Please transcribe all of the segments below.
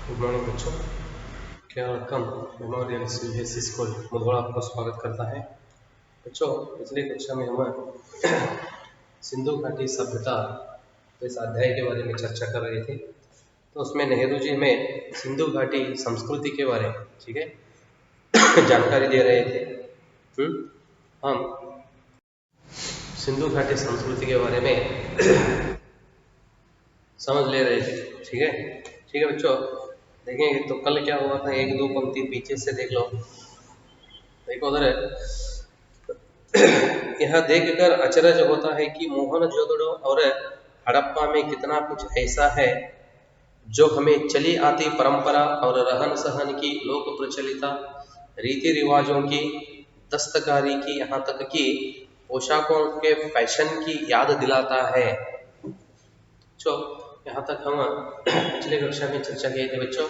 Good morning बच्चों। क्या welcome memorial CBSE school Mudhol आपको स्वागत करता है। बच्चों, पिछली कक्षा में हम सिंधु घाटी सभ्यता इस अध्याय के बारे में चर्चा कर रहे थे। तो उसमें नेहरू जी हमें सिंधु घाटी संस्कृति के बारे में ठीक है जानकारी दे रहे थे। हम सिंधु घाटी संस्कृति के बारे में समझ ले रहे थे। ठीक है बच्चों, देखेंगे तो कल क्या हुआ था। एक दो पंक्ति पीछे से देख लो। देखो उधर यह देखकर अचरज होता है कि मोहनजोदड़ो और हड़प्पा में कितना कुछ ऐसा है जो हमें चली आती परंपरा और रहन सहन की लोक प्रचलिता रीति रिवाजों की, दस्तकारी की, यहाँ तक कि पोशाकों के फैशन की याद दिलाता है। तो यहाँ तक हम पिछले कक्षा में चर्चा किए थे बच्चों।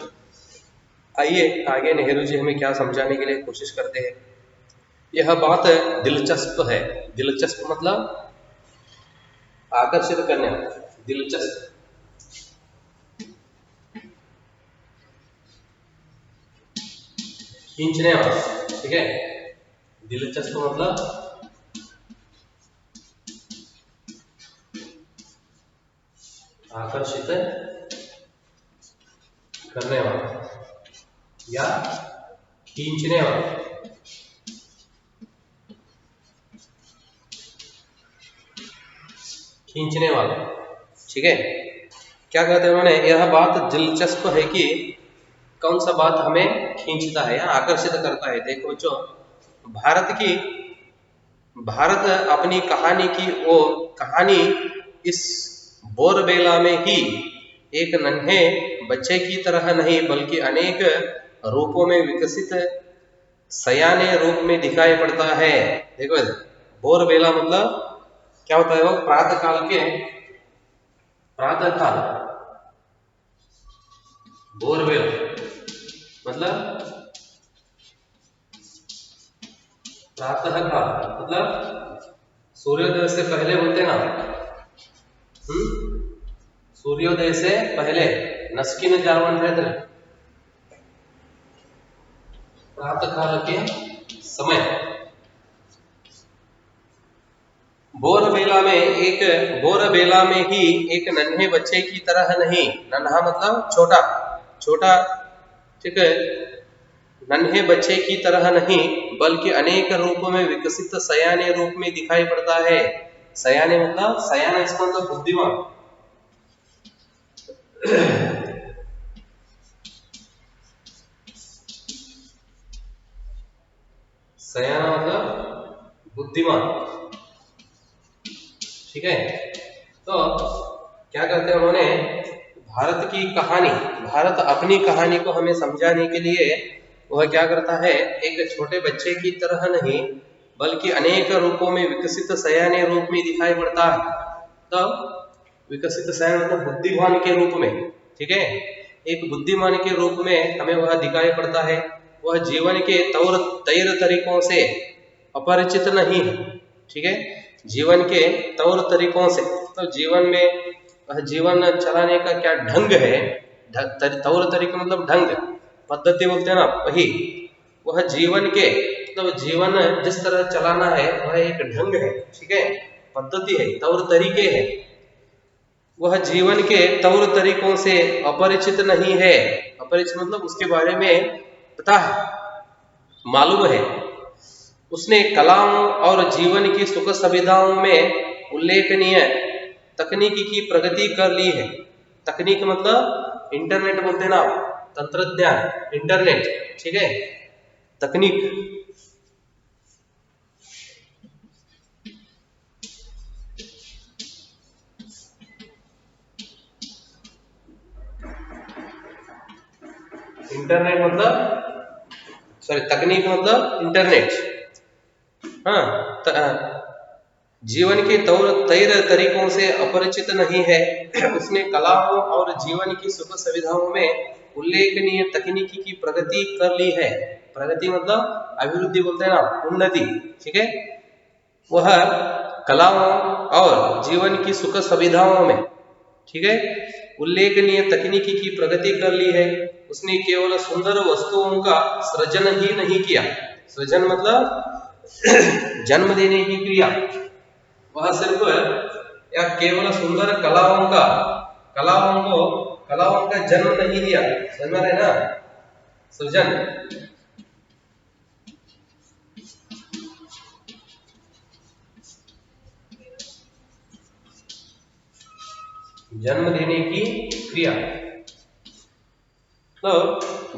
आइए आगे नेहरू जी हमें क्या समझाने के लिए कोशिश करते हैं। यह बात दिलचस्प है। दिलचस्प मतलब आकर्षित करने वाला, दिलचस्प। खींचने वाला, ठीक है। दिलचस्प मतलब आकर्षित करने वाला या खींचने वाला। खींचने वाला, ठीक है। क्या कहते हैं उन्होंने, यह बात दिलचस्प है कि कौन सा बात हमें खींचता है या आकर्षित करता है। देखो जो भारत अपनी कहानी की वो कहानी इस बोरबेला में ही एक नन्हे बच्चे की तरह नहीं बल्कि अनेक रूपों में विकसित सयाने रूप में दिखाई पड़ता है। देखो बोरबेला मतलब क्या होता है, वो प्रातः काल। बोरबेला मतलब प्रातः काल, मतलब सूर्योदय से पहले बोलते ना। सूर्योदय से पहले नस्किन जावन है प्रातः काल के समय। बोरबेला में ही एक नन्हे बच्चे की तरह नहीं, नन्हा मतलब छोटा छोटा, ठीक है, नन्हे बच्चे की तरह नहीं बल्कि अनेक रूपों में विकसित सयाने रूप में दिखाई पड़ता है। सयाने मतलब सयाना, इसका मतलब बुद्धिमान। सयाना मतलब बुद्धिमान, ठीक है। तो क्या कहते हैं उन्होंने, भारत की कहानी, भारत अपनी कहानी को हमें समझाने के लिए वह क्या करता है, एक छोटे बच्चे की तरह नहीं बल्कि अनेक रूपों में विकसित सयाने रूप में दिखाई पड़ता है। तो विकसित सयान मतलब बुद्धिमान के रूप में, ठीक है। एक बुद्धिमान के रूप में हमें वह दिखाई पड़ता है। वह जीवन के तौर तरीकों से अपरिचित नहीं है, ठीक है। जीवन के तौर तरीकों से, तो जीवन में जीवन चलाने का क्या ढंग है, तौर तरीका मतलब ढंग, पद्धति बोलते हैं ना, वह जीवन के, तो जीवन जिस तरह चलाना है वह एक ढंग है, ठीक है, पद्धति है, तौर तरीके है। वह जीवन के तौर तरीकों से अपरिचित नहीं है। अपरिचित मतलब उसके बारे में पता है, मालूम है। उसने कलाओं और जीवन की सुख सुविधाओं में उल्लेखनीय तकनीकी की प्रगति कर ली है। तकनीक मतलब इंटरनेट बोलते ना, तंत्रज्ञान, इंटरनेट, ठीक है, तकनीक। इंटरनेट मतलब सॉरी, तकनीक मतलब इंटरनेट। हाँ, जीवन के तौर तरीकों से अपरिचित नहीं है। उसने कलाओं और जीवन की सुख सुविधाओं में उल्लेखनीय तकनीकी की प्रगति कर ली है। प्रगति मतलब अभिवृद्धि बोलते हैं ना, उन्नति, ठीक है। वह कलाओं और जीवन की सुख सुविधाओं में, ठीक है, उल्लेखनीय तकनीकी की प्रगति कर ली है। उसने केवल सुंदर वस्तुओं का सृजन ही नहीं किया, सृजन मतलब जन्म देने की क्रिया, वह सिर्फ या केवल सुंदर कलाओं का जन्म नहीं दिया, समझ में ना, सृजन जन्म देने की क्रिया। तो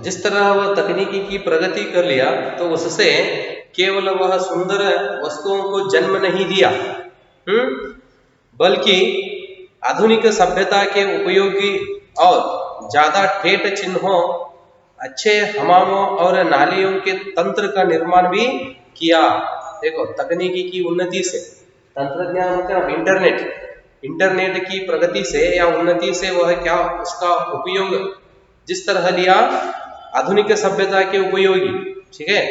जिस तरह वह तकनीकी की प्रगति कर लिया तो उससे केवल वह सुंदर वस्तुओं को जन्म नहीं दिया, बल्कि आधुनिक सभ्यता के उपयोगी और ज्यादा ठेठ चिन्हों, अच्छे हमामों और नालियों के तंत्र का निर्माण भी किया। देखो तकनीकी की उन्नति से, तंत्रज्ञान मतलब इंटरनेट की प्रगति से या उन्नति से वह क्या उसका उपयोग जिस तरह लिया, आधुनिक सभ्यता के उपयोगी, ठीक है,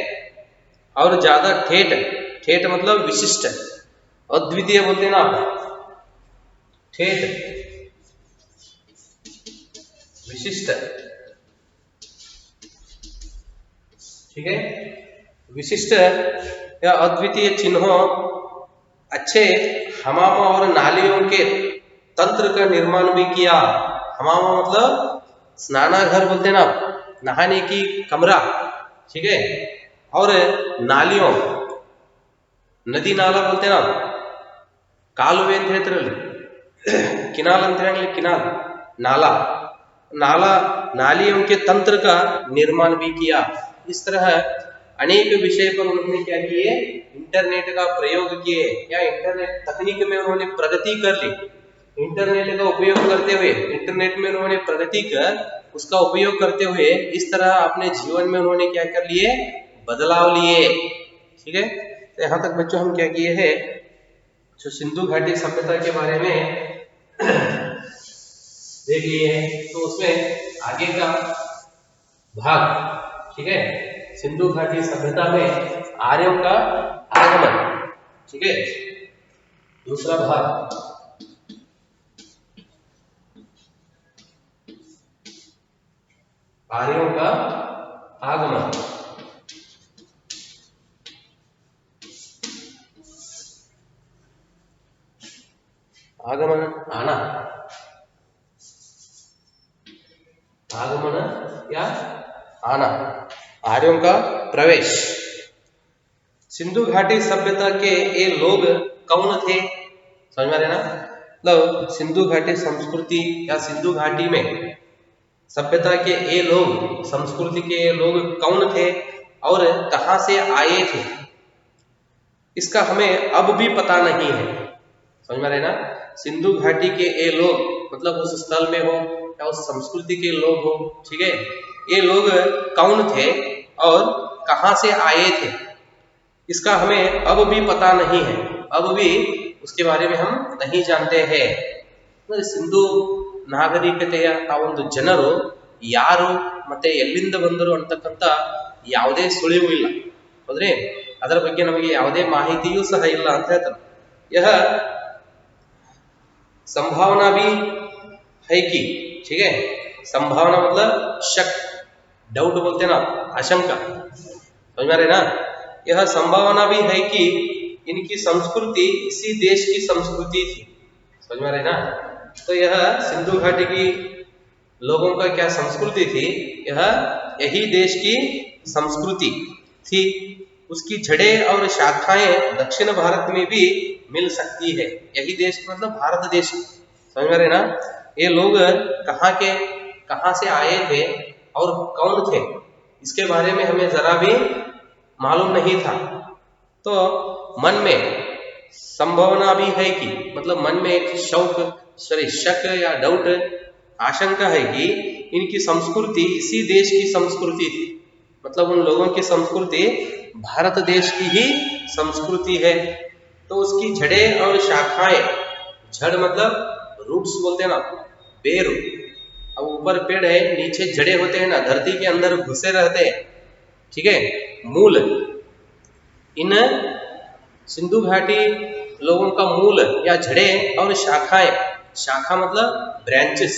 और ज्यादा ठेठ मतलब विशिष्ट, अद्वितीय बोलते ना, ठेठ विशिष्ट, ठीक है, विशिष्ट या अद्वितीय चिन्हों, अच्छे हमामों और नालियों के तंत्र का निर्माण भी किया। हमामा मतलब स्नानाघर बोलते ना, नहाने की कमरा, ठीक है, और नालियों, नदी नाला बोलते ना, कालुवे ಅಂತ ಹೇಳ್ತಿರಲ್ಲ, किनाल ಅಂತ ಹೇಳಂಗಿಲ್ಲ, किनाल नाला, नालियों के तंत्र का निर्माण भी किया। इस तरह अनेक विषय पर उन्होंने क्या किए, इंटरनेट का प्रयोग किए, या इंटरनेट तकनीक में उन्होंने प्रगति कर ली। इंटरनेट का उपयोग करते हुए, इंटरनेट में उन्होंने प्रगति कर उसका उपयोग करते हुए इस तरह अपने जीवन में उन्होंने क्या कर लिए, बदलाव लिए, ठीक है। तो यहाँ तक बच्चों हम क्या किए हैं, जो सिंधु घाटी सभ्यता के बारे में देख लिए हैं। तो उसमें आगे का भाग, ठीक है, सिंधु घाटी सभ्यता में आर्यों का आगमन, ठीक है, दूसरा भाग आर्यों का आगमन। आगमन आना, आगमन या आना, आर्यों का प्रवेश। सिंधु घाटी सभ्यता के ये लोग कौन थे, समझ में आ रहे ना, मतलब सिंधु घाटी संस्कृति या सिंधु घाटी में सभ्यता के ये लोग, संस्कृति के ये लोग कौन थे और कहां से आए थे, इसका हमें अब भी पता नहीं है, समझ में आ रहे ना। सिंधु घाटी के ये लोग मतलब उस स्थल में हो या उस संस्कृति के लोग हो, ठीक है, ये लोग कौन थे और कहां से आए थे, इसका हमें अब भी पता नहीं है, अब भी उसके बारे में हम नहीं जानते हैं। ಸಿಂಧು ನಾಗರಿಕತೆಯ ಆ ಒಂದು ಜನರು ಯಾರು ಮತ್ತೆ ಎಲ್ಲಿಂದ ಬಂದರು ಅಂತಕ್ಕಂಥ ಯಾವುದೇ ಸುಳಿವು ಇಲ್ಲ, ಹೌದ್ರಿ, ಅದರ ಬಗ್ಗೆ ನಮಗೆ ಯಾವುದೇ ಮಾಹಿತಿಯೂ ಸಹ ಇಲ್ಲ ಅಂತ ಹೇಳ್ತಾರೆ। यह संभावना भी है कि, ठीक है, संभावना मतलब शक, डाउट बोलते हैं ना, आशंका, समझ में आ रहे ना। यह संभावना भी है कि इनकी संस्कृति इसी देश की संस्कृति थी, समझ में आ रहे ना। तो यह सिंधु घाटी की लोगों का क्या संस्कृति थी, यह यही देश की संस्कृति थी। उसकी जड़ें और शाखाएं दक्षिण भारत में भी मिल सकती है। यही देश मतलब भारत देश, समझ में आ रहे ना। ये लोग कहाँ से आए थे और कौन थे, इसके बारे में हमें जरा भी मालूम नहीं था। तो मन में संभावना भी है कि, मतलब मन में एक शक या डाउट, आशंका है कि इनकी संस्कृति इसी देश की संस्कृति थी, मतलब उन लोगों की संस्कृति भारत देश की ही संस्कृति है। तो उसकी जड़ें और शाखाएं, जड़ मतलब रूट्स बोलते हैं ना, बेर, अब ऊपर पेड़ है, नीचे जड़े होते हैं ना, धरती के अंदर घुसे रहते हैं, ठीक है, मूल, इन सिंधु घाटी लोगों का मूल या जड़ें और शाखाएं, शाखा मतलब ब्रांचेस,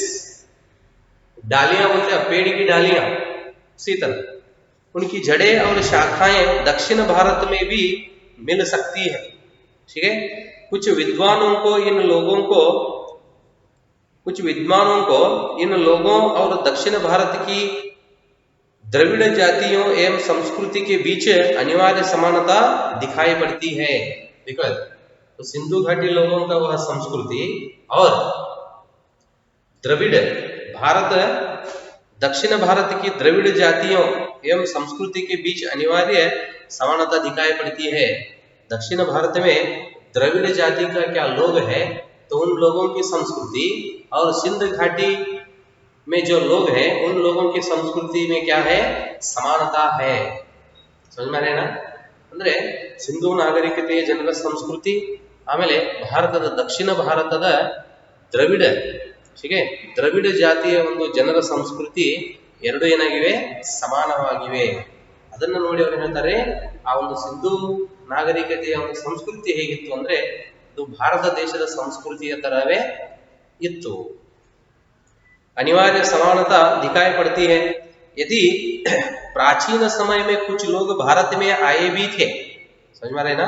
डालियां बोलते हैं, पेड़ की डालियां, उसी तरह उनकी जड़ें और शाखाएं दक्षिण भारत में भी मिल सकती है। ठीक है, कुछ विद्वानों को इन लोगों को कुछ विद्वानों को इन लोगों और दक्षिण भारत की द्रविड़ जातियों एवं संस्कृति के बीच अनिवार्य समानता दिखाई पड़ती है। देखो, तो सिंधु घाटी लोगों का वह संस्कृति और द्रविड़ भारत दक्षिण भारत की द्रविड़ जातियों एवं संस्कृति के बीच अनिवार्य समानता दिखाई पड़ती है। दक्षिण भारत में द्रविड़ जाति का क्या लोग है, तो उन लोगों की संस्कृति और सिंध घाटी में जो लोग हैं उन लोगों की संस्कृति में क्या है, समानता है। समझ में ना, ಅಂದ್ರೆ ಸಿಂಧೂ ನಾಗರಿಕತೆಯ ಜನರ ಸಂಸ್ಕೃತಿ ಆಮೇಲೆ ಭಾರತದ ದಕ್ಷಿಣ ಭಾರತದ ದ್ರವಿಡ, ಹೀಗೆ ದ್ರವಿಡ ಜಾತಿಯ ಒಂದು ಜನರ ಸಂಸ್ಕೃತಿ ಎರಡು ಏನಾಗಿವೆ, ಸಮಾನವಾಗಿವೆ. ಅದನ್ನ ನೋಡಿ ಅವರು ಹೇಳ್ತಾರೆ, ಆ ಒಂದು ಸಿಂಧೂ ನಾಗರಿಕತೆಯ ಒಂದು ಸಂಸ್ಕೃತಿ ಹೇಗಿತ್ತು ಅಂದ್ರೆ ಇದು ಭಾರತ ದೇಶದ ಸಂಸ್ಕೃತಿಯ ತರವೇ ಇತ್ತು. अनिवार्य समानता दिखाई पड़ती है. यदि प्राचीन समय में कुछ लोग भारत में आए भी थे, समझ में आ रहे ना,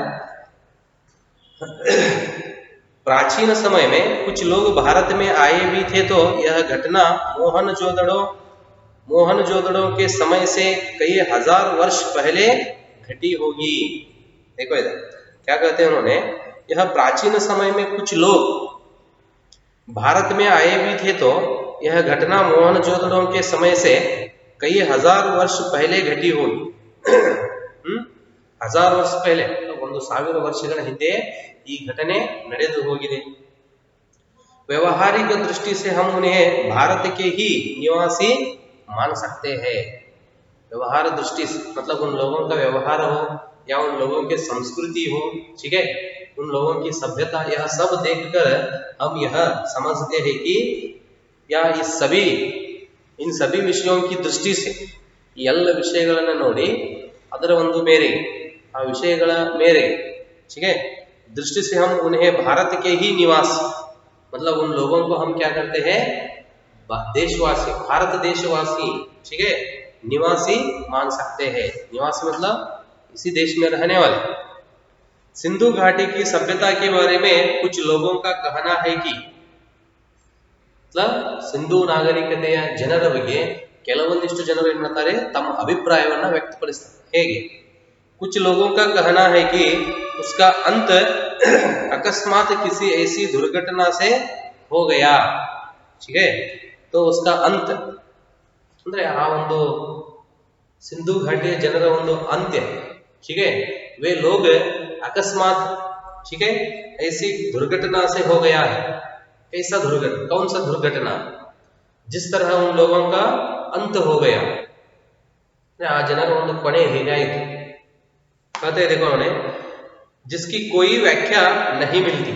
प्राचीन समय में कुछ लोग भारत में आए भी थे तो यह घटना मोहनजोदड़ो के समय से कई हजार वर्ष पहले घटी होगी. देखो इधर क्या कहते हैं उन्होंने, यह प्राचीन समय में कुछ लोग भारत में आए भी थे तो यह घटना मोहनजोदड़ो के समय से कई हजार वर्ष पहले घटी होगी. 1000 ವರ್ಷ पहले, 1000 ವರ್ಷಗಳ ಹಿಂದೆ ಈ ಘಟನೆ ನಡೆದು ಹೋಗಿದೆ. व्यवहारिक दृष्टि से हम उन्हें भारत के ही निवासी मान सकते हैं. व्यवहार दृष्टि से मतलब उन लोगों का व्यवहार हो या उन लोगों की संस्कृति हो, ठीक है, उन लोगों की सभ्यता, यह सब देखकर हम यह समझते हैं कि या इन सभी विषयों की दृष्टि से ಈ ಎಲ್ಲ ವಿಷಯಗಳನ್ನು ನೋಡಿ ಅದರ ಒಂದು ಮೇರೆ, ಆ ವಿಷಯಗಳ ಮೇರೆ, ठीक है, दृष्टि से हम उन्हें भारत के ही निवासी मतलब उन लोगों को हम क्या करते हैं, देशवासी, भारत देशवासी, ठीक है, निवासी मान सकते हैं. निवासी मतलब इसी देश में रहने वाले. सिंधु घाटी की सभ्यता के बारे में कुछ लोगों का कहना है कि ಸಿಂಧೂ ನಾಗರಿಕತೆಯ ಜನರ ಬಗ್ಗೆ ಕೆಲವೊಂದಿಷ್ಟು ಜನರು ಏನ್ ಮಾಡ್ತಾರೆ, ತಮ್ಮ ಅಭಿಪ್ರಾಯವನ್ನ ವ್ಯಕ್ತಪಡಿಸ್ತಾರೆ. ಹೇಗೆ, कुछ लोगों का कहना है कि उसका अंत अकस्मात किसी ऐसी दुर्घटना से हो गया. ठीक है, तो उसका अंत ಅಂದ್ರೆ ಆ ಒಂದು ಸಿಂಧೂ ಘಾಟಿಯ ಜನರ ಒಂದು ಅಂತ್ಯ, ठीक है, वे लोग अकस्मात, ठीक है, ऐसी दुर्घटना से हो गया है. कैसा दुर्घटना, कौन सा दुर्घटना, जिस तरह उन लोगों का अंत हो गया. आ जनर ಒಂದು ಕೊನೆ ಹೇಗಾಯಿತು कहते हैं, देखो उन्होंने जिसकी कोई व्याख्या नहीं मिलती,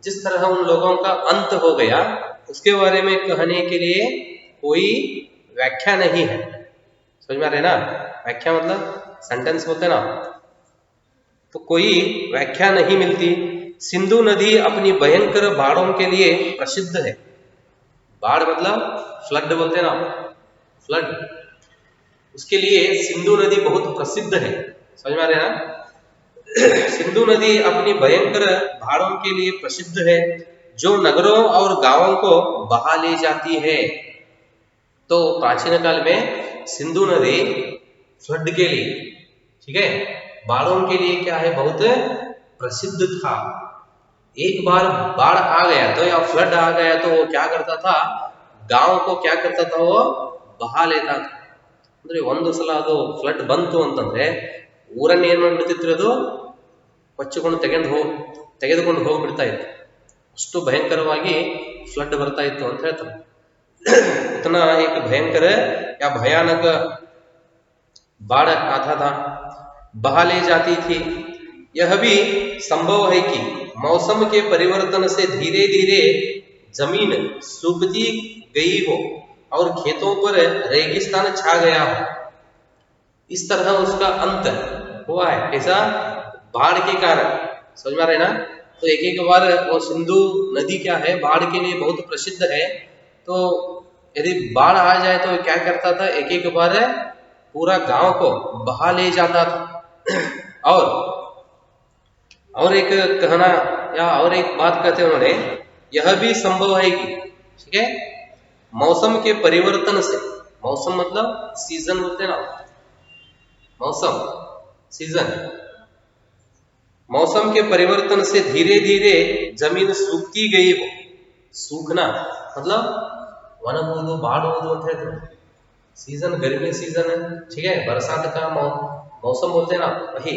जिस तरह उन लोगों का अंत हो गया उसके बारे में कहने के लिए कोई व्याख्या नहीं है. समझ में आ रहे ना, व्याख्या मतलब सेंटेंस बोलते ना, तो कोई व्याख्या नहीं मिलती. सिंधु नदी अपनी भयंकर बाढ़ों के लिए प्रसिद्ध है. बाढ़ मतलब फ्लड बोलते ना, फ्लड, उसके लिए सिंधु नदी बहुत प्रसिद्ध है. समझ में आ रहे ना, सिंधु नदी अपनी भयंकर बाढ़ों के लिए प्रसिद्ध है जो नगरों और गांवों को बहा ले जाती है. तो प्राचीन काल में सिंधु नदी फ्लड के लिए, ठीक है, बाढ़ों के लिए क्या है, बहुत प्रसिद्ध था. एक बार बाढ़ आ गया तो या फ्लड आ गया तो वो क्या करता था, गांव को क्या करता था, वो बहा लेता था. ಅಂದ್ರೆ ಒಂದು ಸಲ ಅದು ಫ್ಲಡ್ ಬಂತು ಅಂತಂದ್ರೆ ಊರನ್ನ ಏನ್ ಮಾಡ್ಬಿಡ್ತಿತ್ತು, ಅದು ಕೊಚ್ಚಿಕೊಂಡು ತೆಗೆದುಕೊಂಡು ಹೋಗ್ಬಿಡ್ತಾ ಇತ್ತು. ಅಷ್ಟು ಭಯಂಕರವಾಗಿ ಫ್ಲಡ್ ಬರ್ತಾ ಇತ್ತು ಅಂತ ಹೇಳ್ತಾರೆ. इतना एक भयंकर या भयानक बाढ़ आता था, बहा ले जाती थी. यह भी संभव है कि मौसम के परिवर्तन से धीरे धीरे जमीन सूखती गई हो और खेतों पर रेगिस्तान छा गया हो. इस तरह उसका अंत हुआ है. ऐसा बाढ़ के कारण. समझ में आ रहे ना, तो एक बार वो सिंधु नदी क्या है, बाढ़ के लिए बहुत प्रसिद्ध है. तो यदि बाढ़ आ जाए तो क्या करता था, एक एक बार पूरा गांव को बहा ले जाता था। और एक कहना या और एक बात कहते हैं उन्होंने, यह भी संभव है कि, ठीक है, मौसम के परिवर्तन से, मौसम मतलब सीजन बोलते हैं ना, मौसम सीजन, मौसम के परिवर्तन से धीरे धीरे जमीन सूखती गई हो। सूखना मतलब ಒಣಗುವುದು ಬಾಡುವುದು ಅಂತ ಹೇಳ್ತಾರೆ। सीजन गर्मी सीजन है, ठीक है, बरसात का मौसम बोलते हैं ना, वही।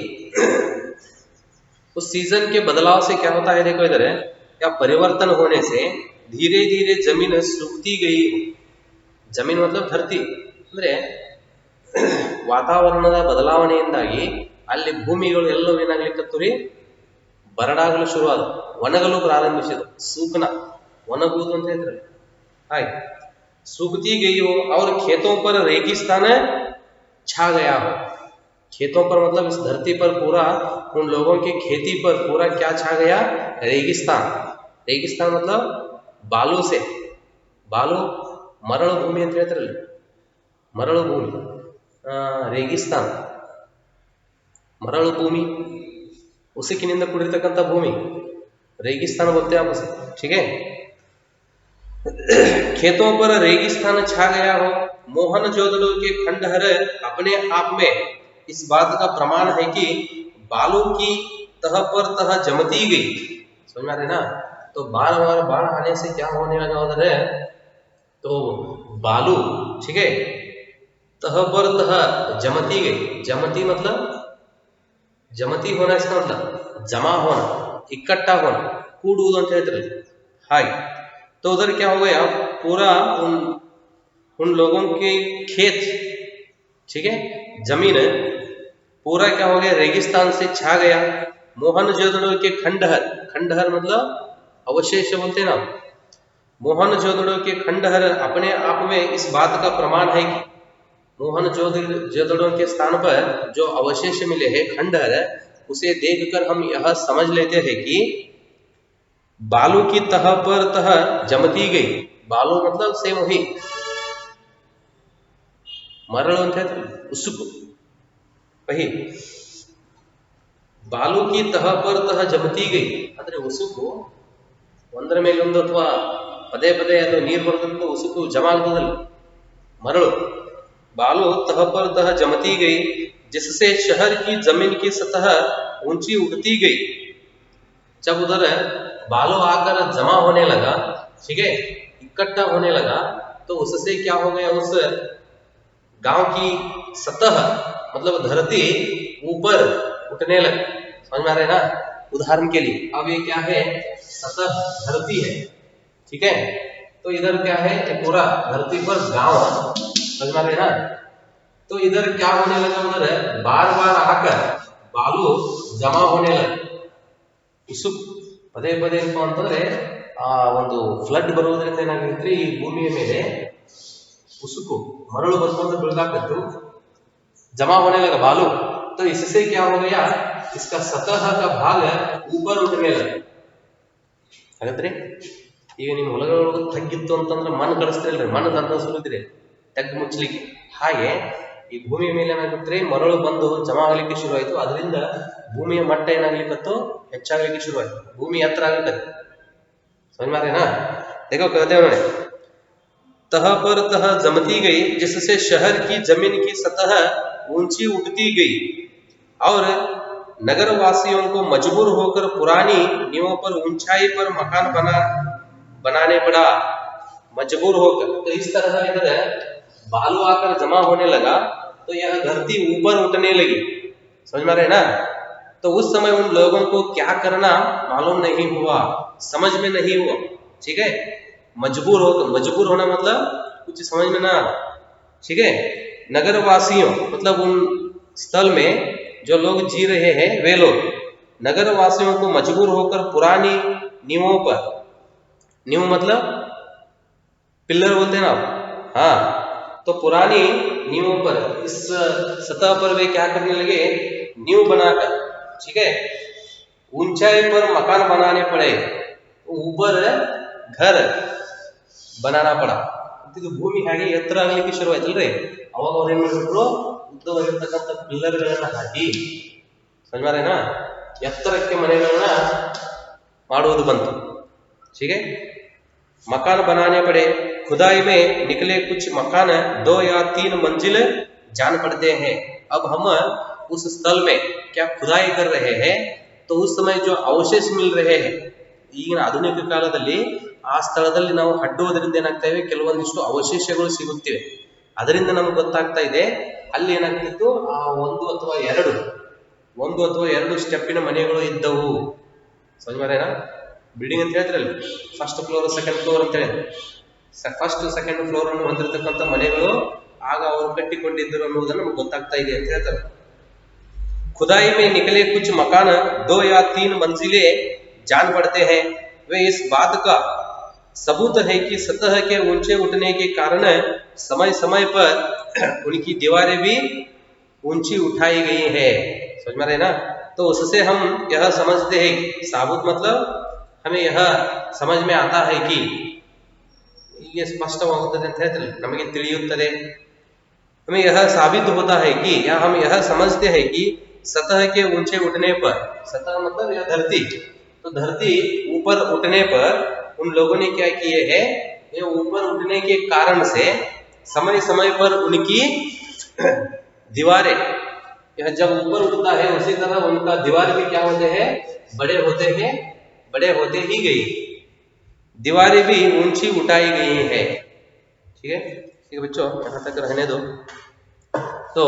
उस सीजन के बदलाव से क्या होता है, देखो इधर है क्या, परिवर्तन होने से धीरे धीरे जमीन सूखती गई हो। जमीन मतलब धरती, ಅಂದ್ರೆ ವಾತಾವರಣದ ಬದಲಾವಣೆಯಿಂದಾಗಿ ಅಲ್ಲಿ ಭೂಮಿಗಳು ಎಲ್ಲವೂ ಏನಾಗ್ಲಿಕ್ಕತ್ತು ರೀ, ಬರಡಾಗಲು ಶುರುವಾದ, ಒಣಗಲು ಪ್ರಾರಂಭಿಸಿದ, सूखना ಒಣಗುವುದು ಅಂತ ಹೇಳ್ತಾರೆ। हाय सूखती गई हो और खेतों पर रेगिस्तान छा गया हो। खेतों पर मतलब इस धरती पर पूरा, उन लोगों की खेती पर पूरा क्या छा गया, रेगिस्तान। रेगिस्तान मतलब बालू से, बालू मरಳು ಭೂಮಿ ಅಂತ ಹೇಳ್ತಾರಲ್ಲ, मरಳು ಭೂಮಿ, रेगिस्तान मरಳು ಭೂಮಿ, ಉಸುಕಿನಿಂದ ಕೂಡಿರ್ತಕ್ಕಂಥ ಭೂಮಿ रेगिस्तान बोलते हैं आप उसे, ठीक है। खेतों पर रेगिस्तान छा गया हो। मोहनजोदड़ो के खंडहर अपने आप में इस बात का प्रमाण है कि बालू की तह पर तह जमती गई। समझ में आ रही ना, तो बार बार बाढ़ आने से क्या होने लगा उधर है, तो बालू, ठीक है, तह पर तह जमती गई। जमती मतलब जमती होना, इसका मतलब जमा होना, इकट्ठा होना, कूडूद ಅಂತ ಹೇಳ್ತಾರೆ। हाय तो उधर क्या हो गया, पूरा उन लोगों के खेत, ठीक है, जमीन पूरा क्या हो गया, रेगिस्तान से छा गया। मोहनजोदड़ो के खंडहर, खंडहर मतलब अवशेष बोलते हैं ना, मोहनजोदड़ो के खंडहर अपने आप में इस बात का प्रमाण है कि, मोहनजोदड़ो के स्थान पर जो अवशेष मिले हैं, खंडहर, उसे देखकर हम यह समझ लेते हैं कि बालू की तह पर तह जमती गई। बालू मतलब सेम वही मरಳು ಅಂತ ಹೇಳ್ತಾರೆ, ಉಸುಕು, वही बालू की तह पर तह जमती गई ಅಂದ್ರೆ ಉಸುಕು ಒಂದರ ಮೇಲೆ ಒಂದು ಅಥವಾ ಪದೇ ಪದೇ ಅದು ನೀರು ಬರ್ತಂತ ಉಸುಕು ಜಮಾ ಆಗ್ತದಲ್ಲ, मरಳು। बालू तह पर तह जमती गई जिससे शहर की जमीन की सतह ऊंची उठती गई। जब उधर बालू आकर जमा होने लगा, ठीक है, इकट्ठा होने लगा, तो उससे क्या हो गया, उस गांव की सतह मतलब धरती ऊपर उठने लगी। समझ में आ रहे हैं ना, उदाहरण के लिए अब ये क्या है, सतह धरती है, ठीक है, तो इधर क्या है, पूरा धरती पर गांव, समझ में आ रहे हैं ना, तो इधर क्या होने लगा, उधर बार बार आकर बालू जमा होने लगा। ಉಸುಕು ಪದೇ ಪದೇ ಏನಪ್ಪ ಅಂತಂದ್ರೆ ಆ ಒಂದು ಫ್ಲಡ್ ಬರುವುದರಿಂದ ಏನಾಗುತ್ತೆ, ಈ ಭೂಮಿಯ ಮೇಲೆ ಉಸುಕು मरಳು ಬರ್ಕೊಂಡು ಬೀಳ್ದಾಕತ್ತು, जमा होने लगा बालू, तो इससे क्या हो गया, इसका सतह का भाग ऊपर उठने लगा। ಹಾಗಾದ್ರೆ ಈಗ ನಿಮ್ಮ ಹೊಲಗಳೊಳಗೆ ತಗ್ಗಿತ್ತು ಅಂತಂದ್ರೆ ಮಣ್ಣು ಕಳಿಸ್ತಿರಲ್ರಿ, ಮಣ್ಣು ತಂದ ಸುರಿದ್ರಿ ತಗ್ಗು ಮುಚ್ಚಲಿಕ್ಕೆ, ಹಾಗೆ ಈ ಭೂಮಿಯ ಮೇಲೆ ಏನಾಗುತ್ತೆ, ಮರಳು ಬಂದು ಜಮಾ ಆಗಲಿಕ್ಕೆ ಶುರುವಾಯಿತು, ಅದರಿಂದ ಭೂಮಿಯ ಮಟ್ಟ ಏನಾಗ್ಲಿಕ್ಕತ್ತು, ಹೆಚ್ಚಾಗಲಿಕ್ಕೆ ಶುರುವಾಯಿತು, ಭೂಮಿ ಎತ್ತರ ಆಗ್ಲಿಕ್ಕತ್ತು। समझ में आ रहे हैं ना, देखो कहते हैं उन्होंने, तह पर तह जमती गई जिससे शहर की जमीन की सतह ऊंची उठती गई और नगर वासियों को मजबूर होकर पुरानी नींवों पर ऊंचाई पर मकान बनाने पड़ा। मजबूर होकर, तो इस तरह इधर बालू आकर जमा होने लगा, तो यह धरती ऊपर उठने लगी। समझ में आ रहे हैं ना, तो उस समय उन लोगों को क्या करना मालूम नहीं हुआ, समझ में नहीं हुआ, ठीक है। मजबूर होकर, मजबूर होना मतलब कुछ समझ में ना आना, ठीक है। नगर वासियों मतलब उन स्थल में जो लोग जी रहे हैं वे लोग, नगर वासियों को मजबूर होकर पुरानी नींवों पर, नींव मतलब पिलर बोलते हैं ना आप, हाँ, तो पुरानी नींवों पर, इस सतह पर वे क्या करने लगे, नींव बनाकर, ठीक है, ऊंचाई पर मकान बनाने पड़े, ऊपर घर बनाना पड़ा। ಇದು ಭೂಮಿ ಹಾಗೆ ಎತ್ತರ ಆಗಲಿಕ್ಕೆ ಶುರುವಾಯ್ತಲ್ರಿ, ಅವಾಗ ಅವ್ರು ಏನ್ ಮಾಡಿಬಿಟ್ರು, ಉದ್ದವಾಗಿರ್ತಕ್ಕಂಥ ಪಿಲ್ಲರ್ಗಳನ್ನ ಹಾಕಿ ಸಂಜಾರೇನಾ ಎತ್ತರಕ್ಕೆ ಮನೆಗಳನ್ನ ಮಾಡುವುದು ಬಂತು. ठीक है, मकान बनाने पड़े, खुदाई में निकले कुछ मकान 2 या 3 मंजिल जान पड़ते हैं। अब हम उस स्थल में क्या खुदाई कर रहे हैं, तो उस समय जो अवशेष मिल रहे हैं, ಈಗಿನ ಆಧುನಿಕ ಕಾಲದಲ್ಲಿ ಆ ಸ್ಥಳದಲ್ಲಿ ನಾವು ಹಡ್ಡುವುದರಿಂದ ಏನಾಗ್ತಾ ಇವೆ, ಕೆಲವೊಂದಿಷ್ಟು ಅವಶೇಷಗಳು ಸಿಗುತ್ತಿವೆ. ಅದರಿಂದ ನಮ್ಗೆ ಗೊತ್ತಾಗ್ತಾ ಇದೆ ಅಲ್ಲಿ ಏನಾಗ್ತಿತ್ತು, ಆ ಒಂದು ಅಥವಾ ಎರಡು ಸ್ಟೆಪ್ಪಿನ ಮನೆಗಳು ಇದ್ದವು. ಸಮಜ್ ಬಿಲ್ಡಿಂಗ್ ಅಂತ ಹೇಳ್ತಿರಲ್ಲ, ಫಸ್ಟ್ ಫ್ಲೋರ್ ಸೆಕೆಂಡ್ ಫ್ಲೋರ್ ಅಂತ ಹೇಳಿ, ಫಸ್ಟ್ ಸೆಕೆಂಡ್ ಫ್ಲೋರ್ ಅನ್ನು ಹೊಂದಿರತಕ್ಕಂಥ ಮನೆಗಳು ಆಗ ಅವರು ಕಟ್ಟಿಕೊಂಡಿದ್ದರು ಅನ್ನೋದನ್ನು ನಮ್ಗೆ ಗೊತ್ತಾಗ್ತಾ ಇದೆ ಅಂತ ಹೇಳ್ತಾರೆ. खुदाई में निकले कुछ मकान 2 या 3 मंजिले जान पड़ते हैं। वे इस बात का सबूत है कि सतह के ऊंचे उठने के कारण समय समय पर उनकी दीवारें भी ऊंची उठाई गई है। समझ में रहे ना, तो उससे हम यह समझते हैं, साबुत मतलब हमें यह समझ में आता है कि ये स्पष्टवाಗುತ್ತದೆ ಅಂತ ಹೇಳ್ತಾರೆ, ನಮಗೆ ತಿಳಿಯುತ್ತದೆ. हमें यह साबित होता है कि, या हम यह समझते हैं कि सतह के ऊंचे उठने पर, सतह मतलब यह धरती, तो धरती ऊपर उठने पर उन लोगों ने क्या किए है, ये ऊपर उठने के कारण से समय समय पर उनकी दीवारें, यह जब ऊपर उठता है उसी तरह उनका दीवार भी क्या होते हैं, बड़े होते ही गई, दीवारें भी ऊंची उठाई गई है। ठीक है बच्चों, यहाँ तक रहने दो। तो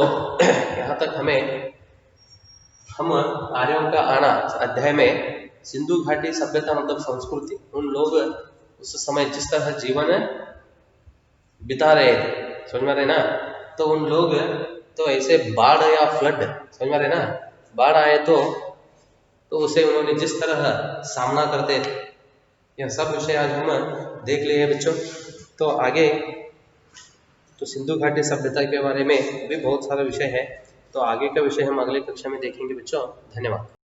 यहाँ तक हम आर्यों का आना अध्याय में सिंधु घाटी सभ्यता मतलब संस्कृति, उन लोग उस समय जिस तरह जीवन बिता रहे थे, समझ में रहे ना, तो उन लोग तो ऐसे बाढ़ या फ्लड, समझ में रहे ना, बाढ़ आए तो उसे उन्होंने जिस तरह सामना करते थे, यह सब विषय आज हम देख लिए बच्चों। तो आगे तो सिंधु घाटी सभ्यता के बारे में भी बहुत सारा विषय है, तो आगे का विषय हम अगले कक्षा में देखेंगे बच्चों। धन्यवाद।